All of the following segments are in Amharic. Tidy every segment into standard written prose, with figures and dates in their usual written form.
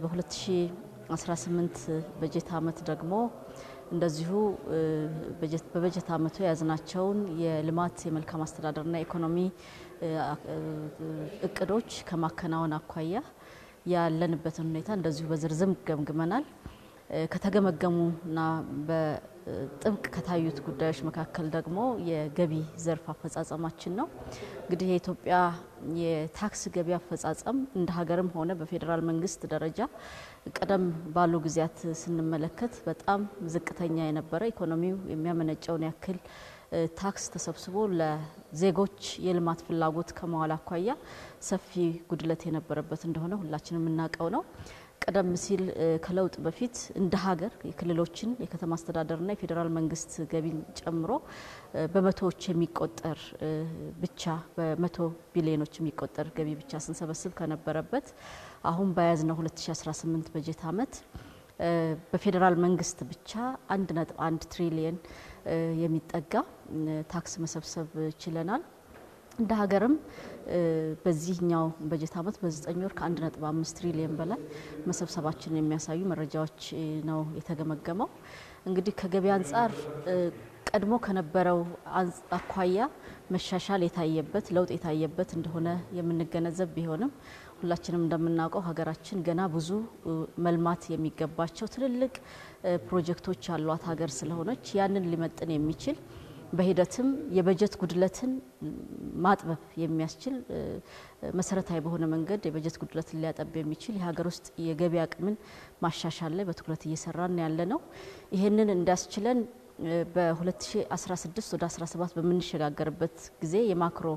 በ2018 በጀት ዓመት ደግሞ እንደዚሁ በበጀት ዓመቱ ያዝናቸውን የልማት የመልካም አስተዳደርና ኢኮኖሚ እቅዶች ከማከናወን አኳያ ያለንበትን ሁኔታ እንደዚሁ በዝርዝር ገምግመናል። ከተገመገሙና በጥብቅ ከታዩት ጉዳዮች መካከል ደግሞ የገቢ ዘርፍ አፈጻጸማችን ነው። እንግዲህ የኢትዮጵያ የታክስ ገቢ አፈጻጸም እንደ ሀገርም ሆነ በፌዴራል መንግስት ደረጃ ቀደም ባሉ ጊዜያት ስንመለከት በጣም ዝቅተኛ የነበረ ኢኮኖሚው የሚያመነጨውን ያክል ታክስ ተሰብስቦ ለዜጎች የልማት ፍላጎት ከመዋል አኳያ ሰፊ ጉድለት የነበረበት እንደሆነ ሁላችንም የምናውቀው ነው። ቀደም ሲል ከለውጥ በፊት እንደ ሀገር የክልሎችን የከተማ አስተዳደርና የፌዴራል መንግስት ገቢን ጨምሮ በመቶዎች የሚቆጠር ብቻ በመቶ ቢሊዮኖች የሚቆጠር ገቢ ብቻ ስንሰበስብ ከነበረበት አሁን በያዝነው 2018 በጀት ዓመት በፌዴራል መንግስት ብቻ 1.1 ትሪሊየን የሚጠጋ ታክስ መሰብሰብ ችለናል። እንደ ሀገርም በዚህኛው በጀት ዓመት በ9 ወር ከ1.5 ትሪሊየን በላይ መሰብሰባችንን የሚያሳዩ መረጃዎች ነው የተገመገመው። እንግዲህ ከገቢ አንጻር ቀድሞ ከነበረው አኳያ መሻሻል የታየበት ለውጥ የታየበት እንደሆነ የምንገነዘብ ቢሆንም ሁላችንም እንደምናውቀው ሀገራችን ገና ብዙ መልማት የሚገባቸው ትልልቅ ፕሮጀክቶች ያሏት ሀገር ስለሆነች ያንን ሊመጥን የሚችል በሂደትም የበጀት ጉድለትን ማጥበብ የሚያስችል መሰረታዊ በሆነ መንገድ የበጀት ጉድለትን ሊያጠብ የሚችል የሀገር ውስጥ የገቢ አቅምን ማሻሻል ላይ በትኩረት እየሰራን ያለ ነው። ይሄንን እንዳስችለን በ2016 ወደ 17 በምንሸጋገርበት ጊዜ የማክሮ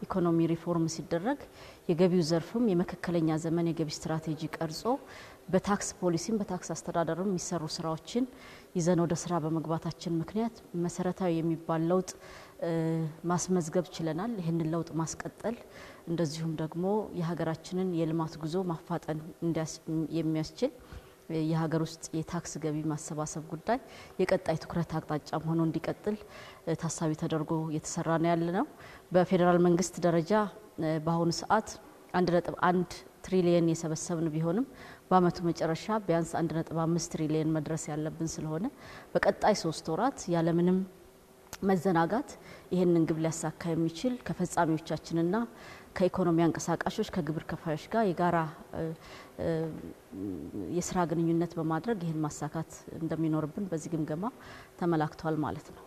ኢኮኖሚ ሪፎርም ሲደረግ የገቢው ዘርፍም የመካከለኛ ዘመን የገቢ ስትራቴጂ ቀርጾ በታክስ ፖሊሲም በታክስ አስተዳደርም የሚሰሩ ስራዎችን ይዘን ወደ ስራ በመግባታችን ምክንያት መሰረታዊ የሚባል ለውጥ ማስመዝገብ ችለናል። ይህንን ለውጥ ማስቀጠል እንደዚሁም ደግሞ የሀገራችንን የልማት ጉዞ ማፋጠን የሚያስችል የሀገር ውስጥ የታክስ ገቢ ማሰባሰብ ጉዳይ የቀጣይ ትኩረት አቅጣጫ ሆኖ እንዲቀጥል ታሳቢ ተደርጎ እየተሰራ ነው ያለነው። በፌዴራል መንግስት ደረጃ በአሁኑ ሰዓት 1.1 ትሪሊየን የሰበሰብን ቢሆንም በአመቱ መጨረሻ ቢያንስ 1.5 ትሪሊየን መድረስ ያለብን ስለሆነ በቀጣይ 3 ወራት ያለምንም መዘናጋት ይህንን ግብ ሊያሳካ የሚችል ከፈጻሚዎቻችንና ከኢኮኖሚ አንቀሳቃሾች ከግብር ከፋዮች ጋር የጋራ የስራ ግንኙነት በማድረግ ይህን ማሳካት እንደሚኖርብን በዚህ ግምገማ ተመላክቷል ማለት ነው።